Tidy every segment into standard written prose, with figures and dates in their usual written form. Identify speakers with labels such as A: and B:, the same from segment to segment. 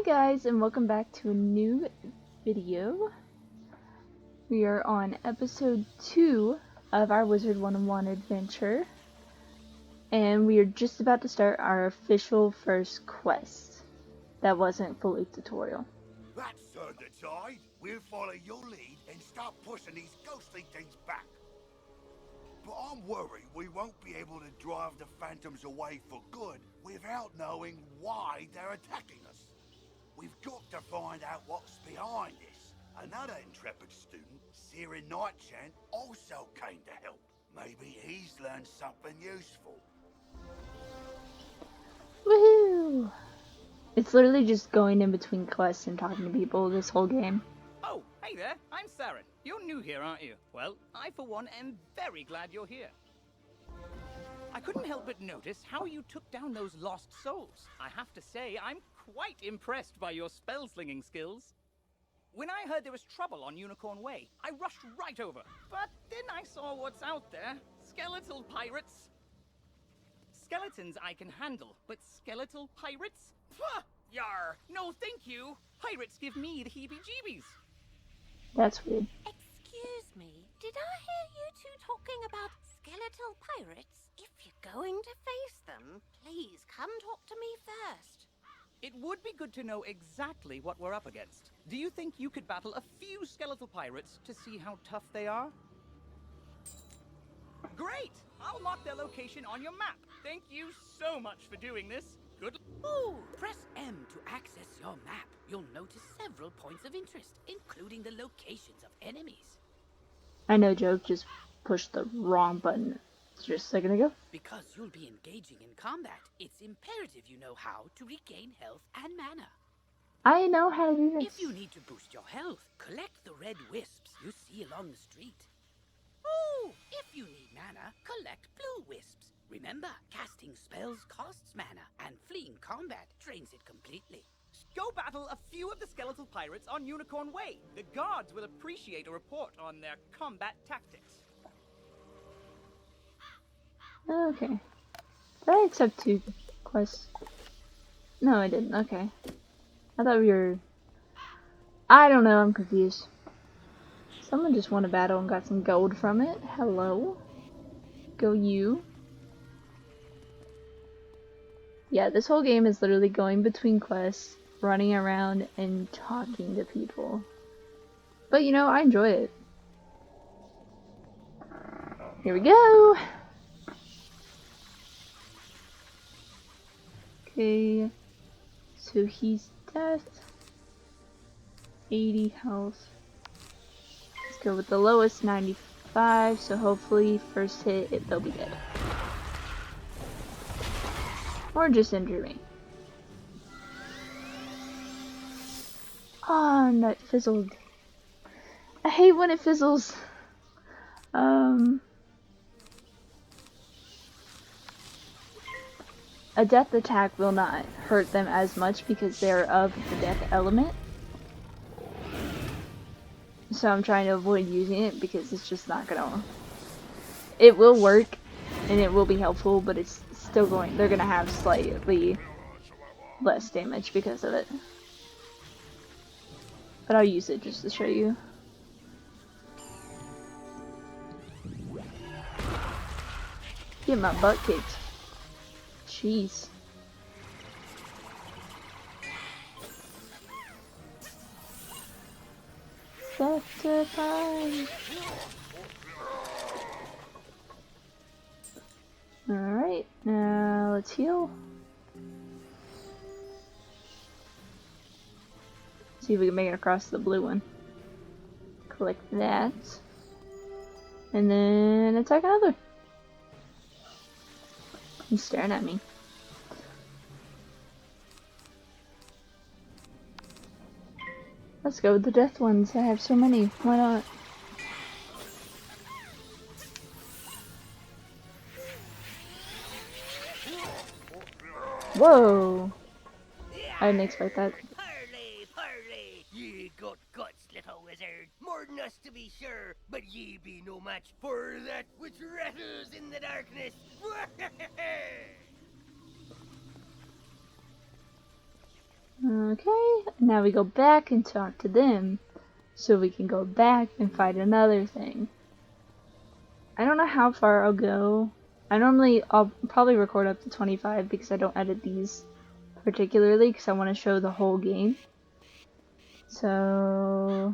A: Hi guys, and welcome back to a new video. We are on episode 2 of our Wizard 101 adventure, and we are just about to start our official first quest. That wasn't fully tutorial.
B: That's turned the tide. We'll follow your lead and start pushing these ghostly things back. But I'm worried we won't be able to drive the phantoms away for good without knowing why they're attacking us. We've got to find out what's behind this. Another intrepid student, Searing Nightchant, also came to help. Maybe he's learned something useful.
A: Woohoo! It's literally just going in between quests and talking to people this whole game.
C: Oh, hey there, I'm Saren. You're new here, aren't you? Well, I for one am very glad you're here. I couldn't help but notice how you took down those lost souls. I have to say, I'm quite impressed by your spell-slinging skills. When I heard there was trouble on Unicorn Way, I rushed right over. But then I saw what's out there. Skeletal Pirates. Skeletons I can handle, but Skeletal Pirates? Pah! Yar! No thank you! Pirates give me the heebie-jeebies.
A: That's weird.
D: Excuse me, did I hear you two talking about skeletal pirates? If you're going to face them, please come talk to me first.
C: It would be good to know exactly what we're up against. Do you think you could battle a few skeletal pirates to see how tough they are? Great! I'll mark their location on your map. Thank you so much for doing this. Good.
E: Oh, press M to access your map. You'll notice several points of interest, including the locations of enemies.
A: I know Joe just pushed the wrong button just a second ago.
E: Because you'll be engaging in combat, it's imperative you know how to regain health and mana.
A: I know how to do this.
E: If you need to boost your health, collect the red wisps you see along the street. Oh, if you need mana, collect blue wisps. Remember, casting spells costs mana, and fleeing combat drains it completely.
C: Go battle a few of the skeletal pirates on Unicorn Way. The guards will appreciate a report on their combat tactics.
A: Okay. Did I accept 2 quests? No, I didn't. Okay. I thought we were... I don't know, I'm confused. Someone just won a battle and got some gold from it. Hello. Go you. Yeah, this whole game is literally going between quests, running around, and talking to people. But you know, I enjoy it. Here we go! Okay, so he's death, 80 health. Let's go with the lowest, 95, so hopefully first hit, they'll be dead. Or just injure me. Oh, no, it fizzled. I hate when it fizzles. A death attack will not hurt them as much because they're of the death element. So I'm trying to avoid using it because it's just not gonna... It will work and it will be helpful, but it's still going... They're gonna have slightly less damage because of it. But I'll use it just to show you. Get my butt kicked. Jeez. Septify. Alright, now let's heal. See if we can make it across the blue one. Collect that. And then attack another. He's staring at me. Let's go with the death ones. I have so many. Why not? Whoa! I didn't expect that.
F: Parley, parley! Ye got guts, little wizard. More than us to be sure, but ye be no match for that which rattles in the darkness.
A: Okay, now we go back and talk to them, so we can go back and fight another thing. I don't know how far I'll go. I'll probably record up to 25 because I don't edit these particularly because I want to show the whole game. So,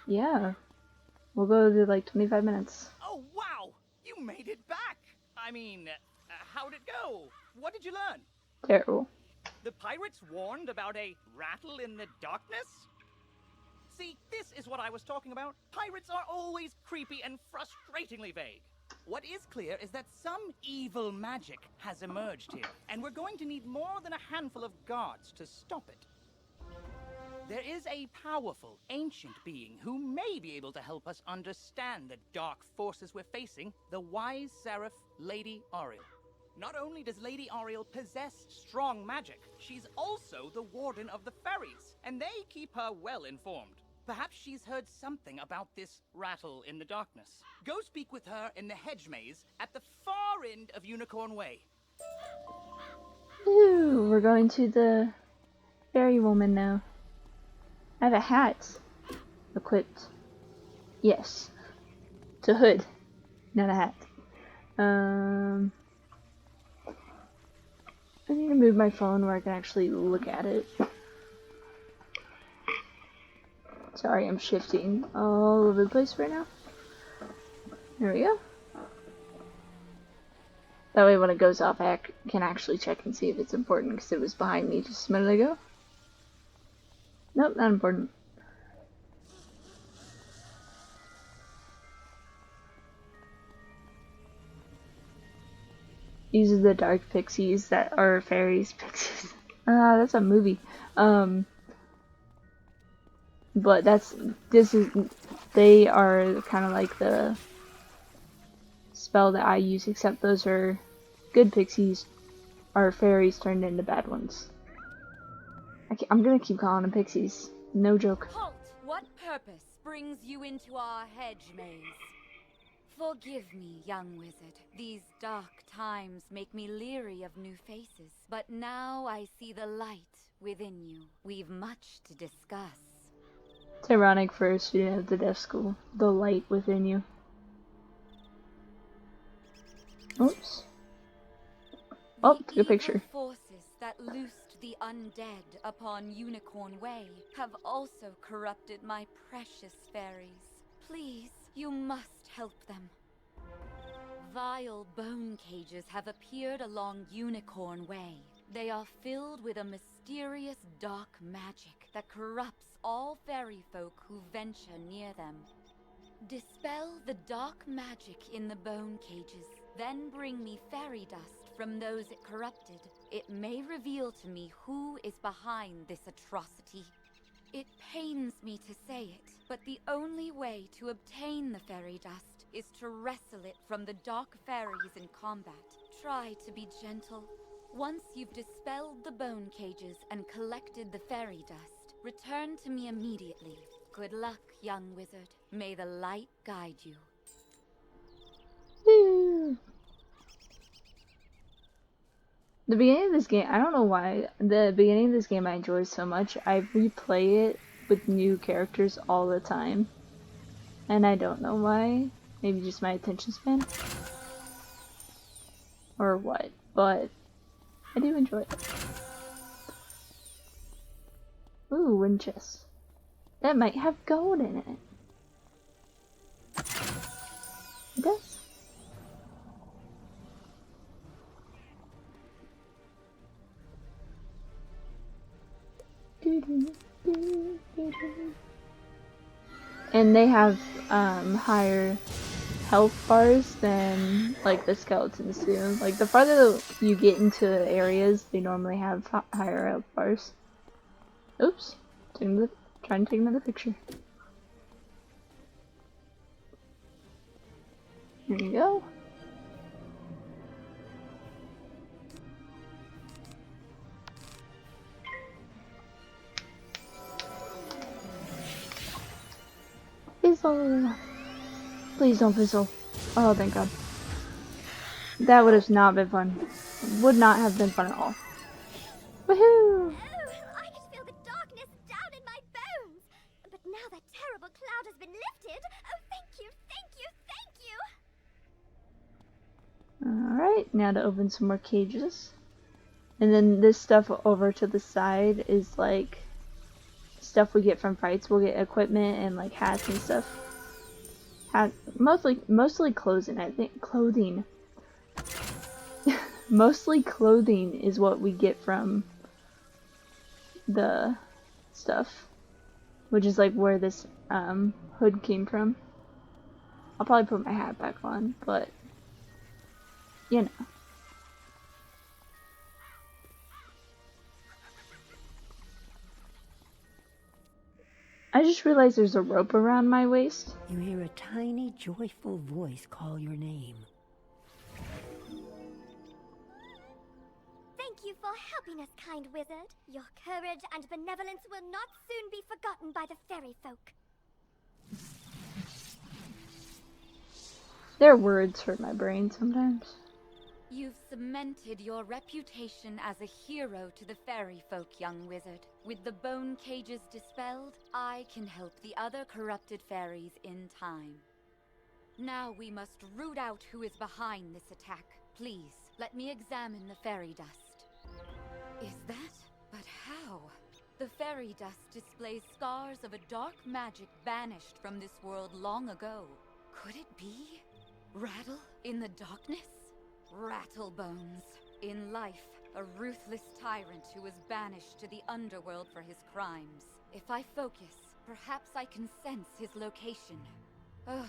A: yeah, we'll go to like 25 minutes.
C: Oh, wow! You made it back! I mean, how'd it go? What did you learn?
A: Terrible.
C: The pirates warned about a rattle in the darkness? See, this is what I was talking about. Pirates are always creepy and frustratingly vague. What is clear is that some evil magic has emerged here, and we're going to need more than a handful of guards to stop it. There is a powerful, ancient being who may be able to help us understand the dark forces we're facing, the wise seraph, Lady Ariel. Not only does Lady Ariel possess strong magic, she's also the warden of the ferries, and they keep her well informed. Perhaps she's heard something about this rattle in the darkness. Go speak with her in the hedge maze at the far end of Unicorn Way.
A: Ooh, we're going to the fairy woman now. I have a hat equipped. Yes. It's a hood, not a hat. I need to move my phone where I can actually look at it. Sorry, I'm shifting all over the place right now. There we go. That way when it goes off, I can actually check and see if it's important, because it was behind me just a minute ago. Nope, not important. These are the dark pixies that are fairies. Pixies. That's a movie. But they are kind of like the spell that I use, except those are good pixies, are fairies turned into bad ones. I'm gonna keep calling them pixies. No joke.
G: Halt! What purpose brings you into our hedge maze? Forgive me, young wizard. These dark times make me leery of new faces. But now I see the light within you. We've much to discuss.
A: It's ironic for a student of the deaf school. The light within you. Oops. Oh, took a picture.
G: The forces that loosed the undead upon Unicorn Way have also corrupted my precious fairies. Please, you must help them. Vile bone cages have appeared along Unicorn Way. They are filled with a mysterious dark magic that corrupts all fairy folk who venture near them. Dispel the dark magic in the bone cages, then bring me fairy dust from those it corrupted. It may reveal to me who is behind this atrocity. It pains me to say it, but the only way to obtain the fairy dust is to wrestle it from the dark fairies in combat. Try to be gentle. Once you've dispelled the bone cages and collected the fairy dust, return to me immediately. Good luck, young wizard. May the light guide you.
A: Woo. The beginning of this game, I don't know why, the beginning of this game I enjoy so much. I replay it with new characters all the time. And I don't know why. Maybe just my attention span? Or what, but I do enjoy it. Ooh, wind chest. That might have gold in it. It does. And they have higher health bars than like the skeletons do. Like the farther you get into areas, they normally have higher health bars. Oops, trying to take another picture. There you go. Fizzle! Please don't fizzle. Oh, thank God. That would have not been fun. Would not have been fun at all. Woohoo!
D: Oh, I can feel the dark
H: been lifted. Oh, thank you, thank you, thank you.
A: Alright, now to open some more cages. And then this stuff over to the side is like stuff we get from fights. We'll get equipment and like hats and stuff. Mostly clothing, I think. Clothing. Mostly clothing is what we get from the stuff. Which is like where this hood came from. I'll probably put my hat back on, but you know. I just realized there's a rope around my waist.
I: You hear a tiny, joyful voice call your name.
H: Thank you for helping us, kind wizard. Your courage and benevolence will not soon be forgotten by the fairy folk.
A: Their words hurt my brain sometimes.
G: You've cemented your reputation as a hero to the fairy folk, young wizard. With the bone cages dispelled, I can help the other corrupted fairies in time. Now we must root out who is behind this attack. Please, let me examine the fairy dust. Is that? But how? The fairy dust displays scars of a dark magic banished from this world long ago. Could it be? Rattle in the darkness? Rattlebones. In life, a ruthless tyrant who was banished to the underworld for his crimes. If I focus, perhaps I can sense his location. Oh,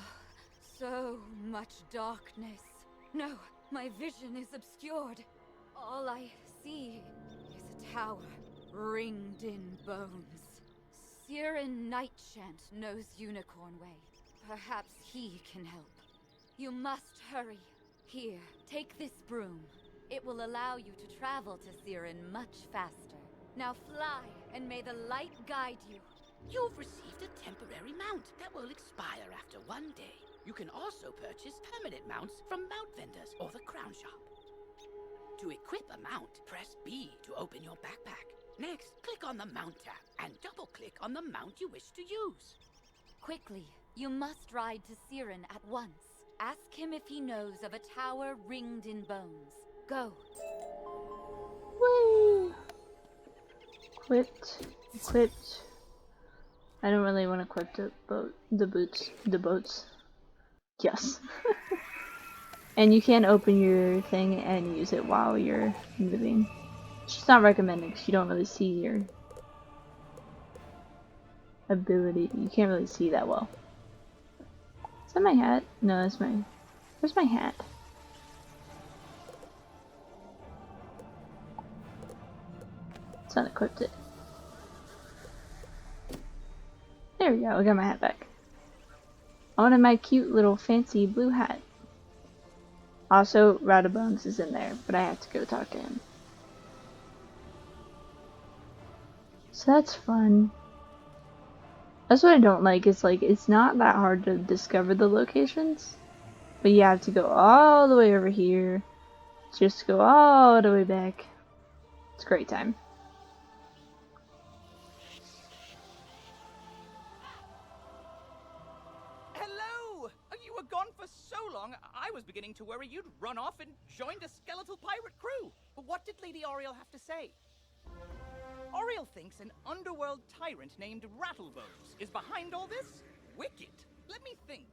G: so much darkness. No, my vision is obscured. All I see is a tower ringed in bones. Siren Nightchant knows Unicorn Way. Perhaps he can help. You must hurry. Here, take this broom. It will allow you to travel to Siren much faster. Now fly, and may the light guide you.
E: You've received a temporary mount that will expire after 1 day. You can also purchase permanent mounts from mount vendors or the crown shop. To equip a mount, press B to open your backpack. Next, click on the Mount tab and double-click on the mount you wish to use.
G: Quickly, you must ride to Siren at once. Ask him if he knows of a tower ringed in bones. Go.
A: Whee! Equipped. I don't really want to equip the boats. Yes. And you can open your thing and use it while you're moving. It's just not recommended because you don't really see your ability. You can't really see that well. Is that my hat? No, that's my... Where's my hat? It's not equipped it. There we go, I got my hat back. I wanted my cute little fancy blue hat. Also, Rattlebones is in there, but I have to go talk to him. So that's fun. That's what I don't like, is like, it's not that hard to discover the locations, but you have to go all the way over here, just go all the way back. It's a great time.
C: Hello! You were gone for so long, I was beginning to worry you'd run off and joined a skeletal pirate crew. But what did Lady Oriel have to say? Oriel thinks an underworld tyrant named Rattlebones is behind all this? Wicked. Let me think.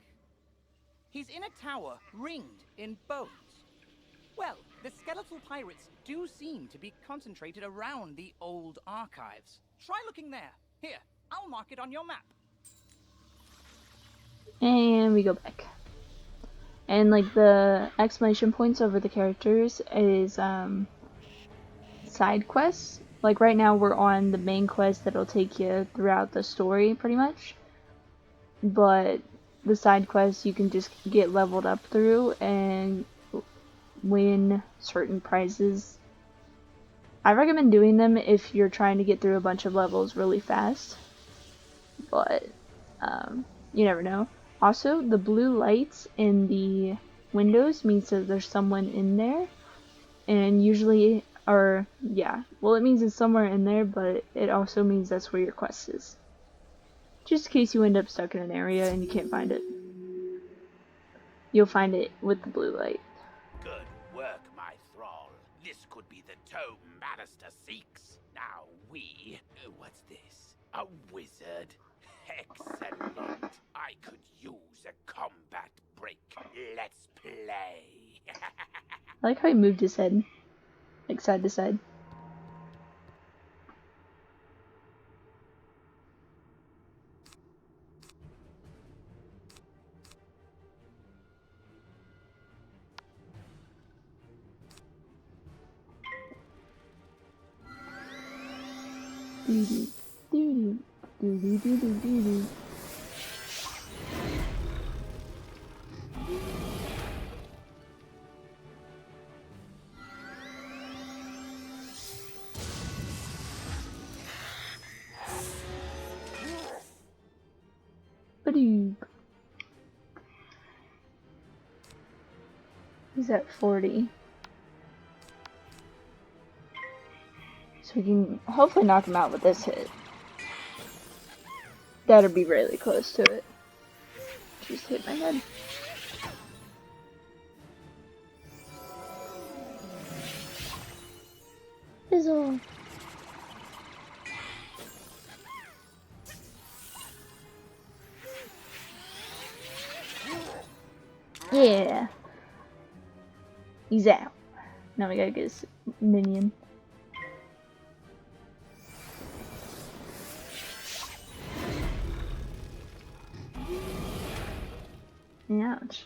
C: He's in a tower ringed in bones. Well, the Skeletal Pirates do seem to be concentrated around the old archives. Try looking there. Here, I'll mark it on your map.
A: And we go back. And like the exclamation points over the characters is side quests. Like right now we're on the main quest that'll take you throughout the story pretty much. But the side quests you can just get leveled up through and win certain prizes. I recommend doing them if you're trying to get through a bunch of levels really fast. But you never know. Also, the blue lights in the windows means that there's someone in there. And usually, it means it's somewhere in there, but it also means that's where your quest is. Just in case you end up stuck in an area and you can't find it. You'll find it with the blue light.
J: Good work, my thrall. This could be the tome Magister seeks. Now what's this? A wizard? Excellent. I could use a combat break. Let's play.
A: I like how he moved his head, like side to side. He's at 40. So we can hopefully knock him out with this hit. That'll be really close to it. Just hit my head. Fizzle. Yeah. He's out. Now we gotta get his minion. Ouch.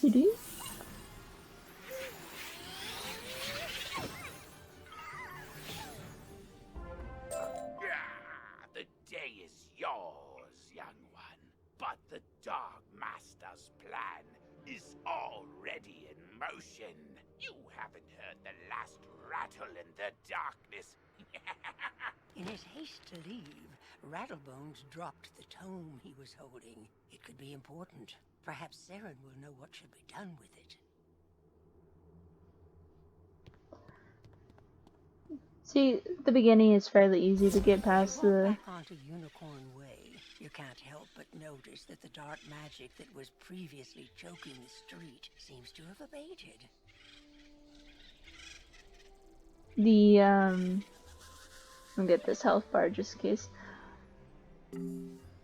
A: Kitty?
J: The day is yours, young one. But the Dark Master's plan is already in motion. You haven't heard the last rattle in the darkness.
I: In his haste to leave, Rattlebones dropped the tome he was holding. It could be important. Perhaps Saren will know what should be done with it.
A: See, the beginning is fairly easy to get past the...
I: back onto Unicorn Way, you can't help but notice that the dark magic that was previously choking the street seems to have abated.
A: I'll get this health bar just in case.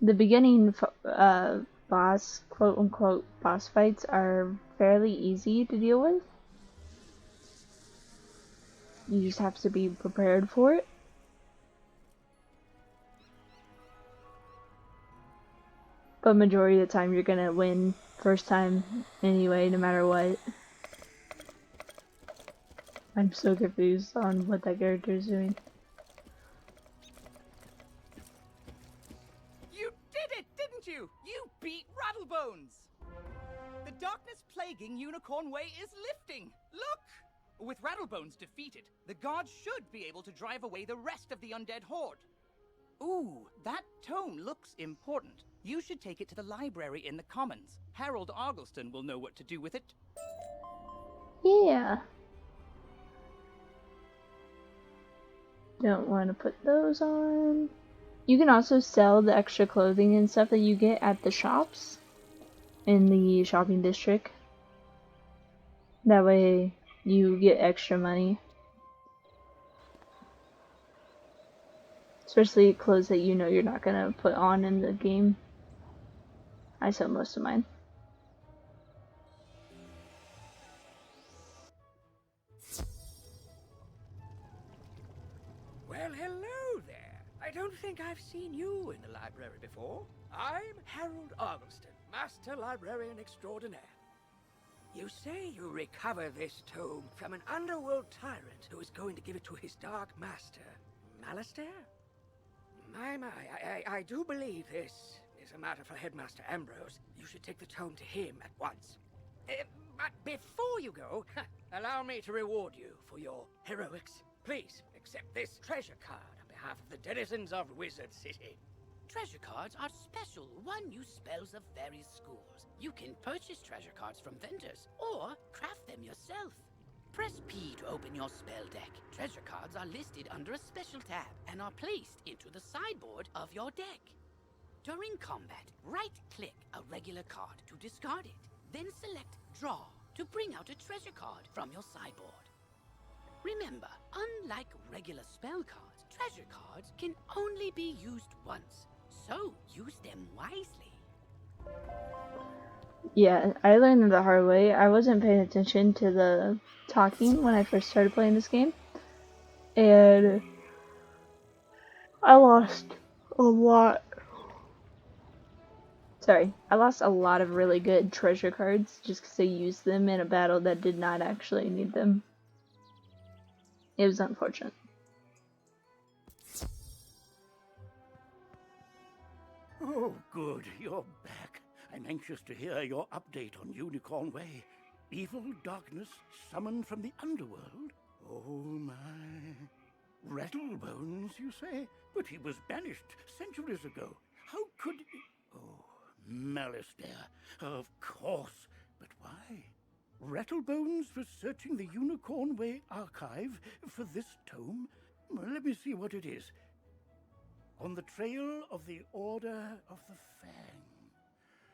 A: The beginning boss, quote-unquote, boss fights are fairly easy to deal with. You just have to be prepared for it. But majority of the time you're gonna win first time anyway, no matter what. I'm so confused on what that character is doing.
C: You did it, didn't you? You beat Rattlebones! The darkness plaguing Unicorn Way is lifting! Look! With Rattlebones defeated, the guards should be able to drive away the rest of the undead horde. Ooh, that tome looks important. You should take it to the library in the Commons. Harold Argleston will know what to do with it.
A: Yeah. Don't want to put those on. You can also sell the extra clothing and stuff that you get at the shops in the shopping district. That way you get extra money. Especially clothes that you know you're not gonna put on in the game. I sell most of mine.
E: Well, hello there. I don't think I've seen you in the library before. I'm Harold Argleston, Master Librarian Extraordinaire. You say you recover this tome from an underworld tyrant who is going to give it to his dark master, Malistaire? I do believe this is a matter for Headmaster Ambrose. You should take the tome to him at once. But before you go, allow me to reward you for your heroics. Please accept this treasure card on behalf of the denizens of Wizard City. Treasure cards are special one-use spells of various schools. You can purchase treasure cards from vendors or craft them yourself. Press P to open your spell deck. Treasure cards are listed under a special tab and are placed into the sideboard of your deck. During combat, right-click a regular card to discard it. Then select Draw to bring out a treasure card from your sideboard. Remember, unlike regular spell cards, treasure cards can only be used once, so use them wisely.
A: Yeah, I learned it the hard way. I wasn't paying attention to the talking when I first started playing this game, and I lost a lot. I lost a lot of really good treasure cards just because I used them in a battle that did not actually need them. It was unfortunate.
K: Oh, good, you're back. I'm anxious to hear your update on Unicorn Way. Evil darkness summoned from the underworld? Oh my. Rattlebones, you say? But he was banished centuries ago. How could he... Oh, malice there. Of course. But why? Rattlebones was searching the Unicorn Way archive for this tome? Well, let me see what it is. On the trail of the Order of the Fang.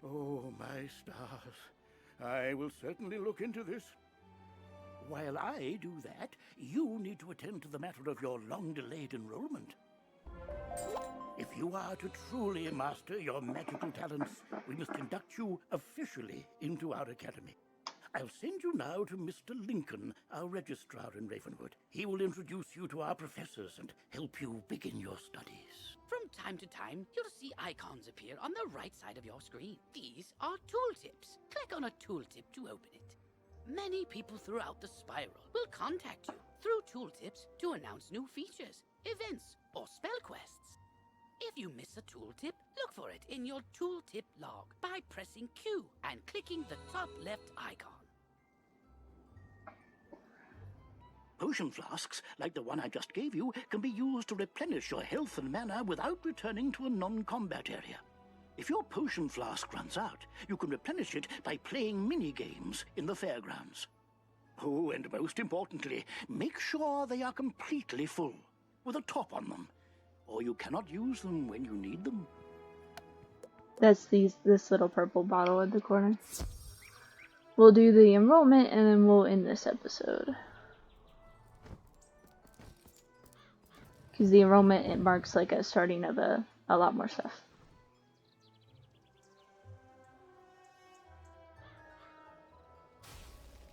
K: Oh, my stars. I will certainly look into this. While I do that, you need to attend to the matter of your long-delayed enrollment. If you are to truly master your magical talents, we must induct you officially into our academy. I'll send you now to Mr. Lincoln, our registrar in Ravenwood. He will introduce you to our professors and help you begin your studies.
E: From time to time, you'll see icons appear on the right side of your screen. These are tooltips. Click on a tooltip to open it. Many people throughout the spiral will contact you through tooltips to announce new features, events, or spell quests. If you miss a tooltip, look for it in your tooltip log by pressing Q and clicking the top left icon.
K: Potion flasks, like the one I just gave you, can be used to replenish your health and mana without returning to a non-combat area. If your potion flask runs out, you can replenish it by playing mini-games in the fairgrounds. Oh, and most importantly, make sure they are completely full, with a top on them, or you cannot use them when you need them.
A: That's this little purple bottle at the corner. We'll do the enrollment and then we'll end this episode. Because the enrollment, it marks like a starting of a lot more stuff.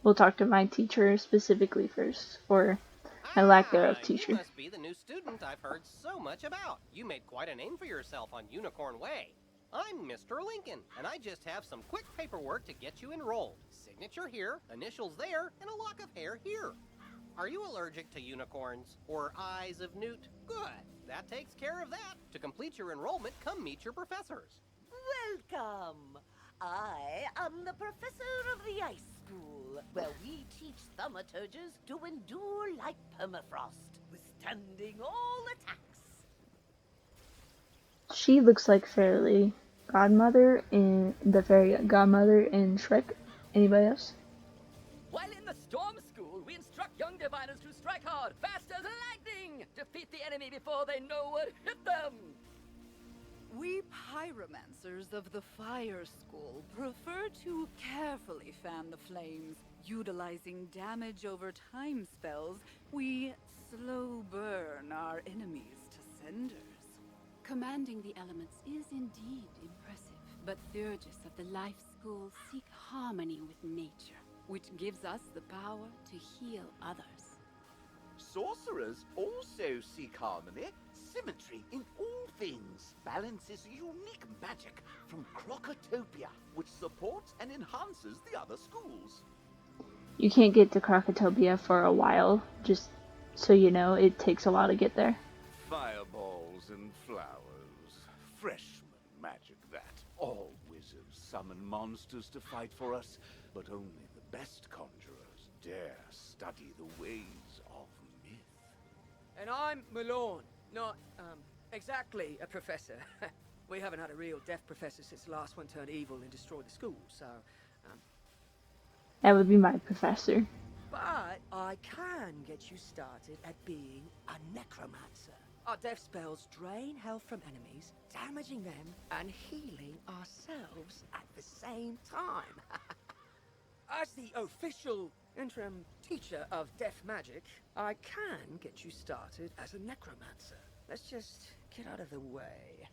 A: We'll talk to my teacher specifically first, or my lack thereof teacher.
L: You must be the new student I've heard so much about. You made quite a name for yourself on Unicorn Way. I'm Mr. Lincoln, and I just have some quick paperwork to get you enrolled. Signature here, initials there, and a lock of hair here. Are you allergic to unicorns or eyes of newt? Good. That takes care of that. To complete your enrollment, come meet your professors.
M: Welcome. I am the professor of the Ice School, where we teach thaumaturges to endure like permafrost, withstanding all attacks.
A: She looks like Fairy Godmother in the Fairy Godmother in Shrek. Anybody else?
N: While in the Storm School, we instruct young diviners to strike hard, fast as lightning, defeat the enemy before they know what hit them.
O: We pyromancers of the Fire School prefer to carefully fan the flames. Utilizing damage over time spells, we slow burn our enemies to cinders. Commanding the elements is indeed impressive, but Thurgis of the Life School seek harmony with nature, which gives us the power to heal others.
J: Sorcerers also seek harmony, symmetry in all things. Balance is unique magic from Crocotopia, which supports and enhances the other schools.
A: You can't get to Crocotopia for a while, just so you know, it takes a while to get there.
B: Fireballs and flowers.
J: summon monsters to fight for us, but only the best conjurers dare study the ways of myth.
N: And I'm Malone, not, exactly a professor. We haven't had a real deaf professor since the last one turned evil and destroyed the school, so,
A: That would be my professor.
N: But I can get you started at being a necromancer. Our death spells drain health from enemies, damaging them and healing ourselves at the same time. As the official interim teacher of death magic, I can get you started as a necromancer. Let's just get out of the way.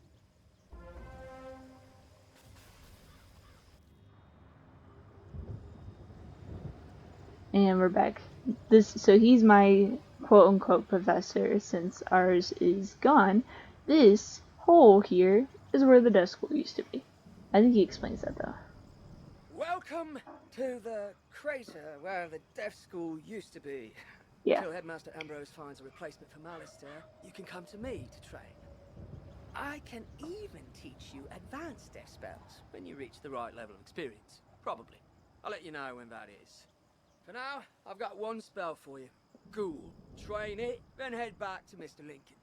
A: And we're back. So he's my quote-unquote professor since ours is gone. This hole here is where the deaf school used to be. I think he explains that though.
N: Welcome to the crater where the deaf school used to be.
A: Yeah.
N: Until Headmaster Ambrose finds a replacement for Malistaire, you can come to me to train. I can even teach you advanced death spells when you reach the right level of experience. Probably. I'll let you know when that is. For now, I've got one spell for you. Ghoul. Train it, then head back to Mr. Lincoln.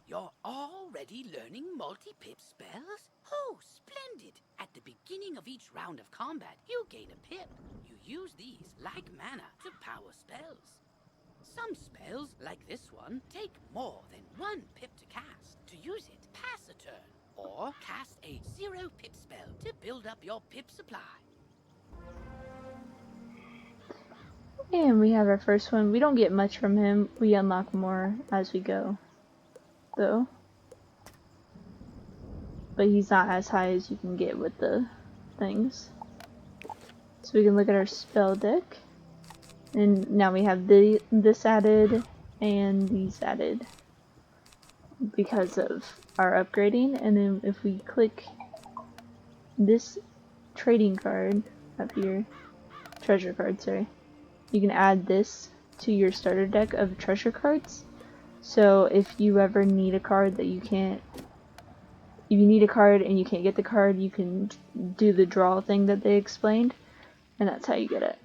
E: You're already learning multi-pip spells? Oh, splendid! At the beginning of each round of combat, you gain a pip. You use these, like mana, to power spells. Some spells, like this one, take more than 1 pip to cast. To use it, pass a turn. Or cast a 0 pip spell to build up your pip supply.
A: And we have our first one. We don't get much from him. We unlock more as we go, though. But he's not as high as you can get with the things. So we can look at our spell deck. And now we have this added and these added because of our upgrading. And then if we click this trading card up here, treasure card, sorry, you can add this to your starter deck of treasure cards. So if you ever need a card that if you need a card and you can't get the card, you can do the draw thing that they explained, and that's how you get it.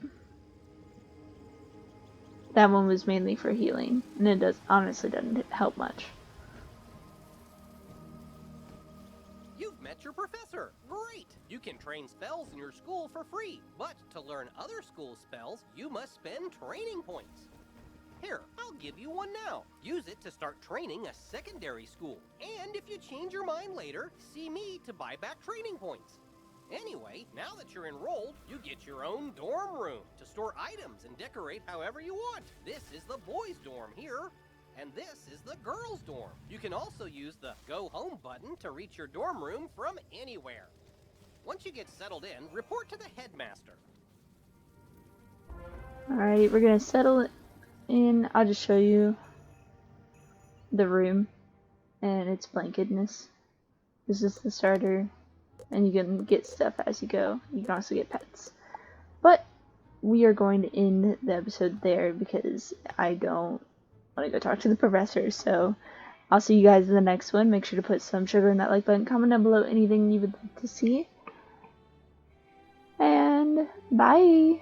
A: That one was mainly for healing, and it honestly doesn't help much.
L: You've met your professor. Great! You can train spells in your school for free, but to learn other school spells, you must spend training points. Here, I'll give you one now. Use it to start training a secondary school. And if you change your mind later, see me to buy back training points. Anyway, now that you're enrolled, you get your own dorm room to store items and decorate however you want. This is the boys' dorm here, and this is the girls' dorm. You can also use the Go Home button to reach your dorm room from anywhere. Once you get settled in, report to the headmaster.
A: Alright, we're gonna settle in. I'll just show you the room and its blanketness. This is the starter, and you can get stuff as you go. You can also get pets. But we are going to end the episode there because I don't want to go talk to the professor. So I'll see you guys in the next one. Make sure to put some sugar in that like button. Comment down below anything you would like to see. And bye!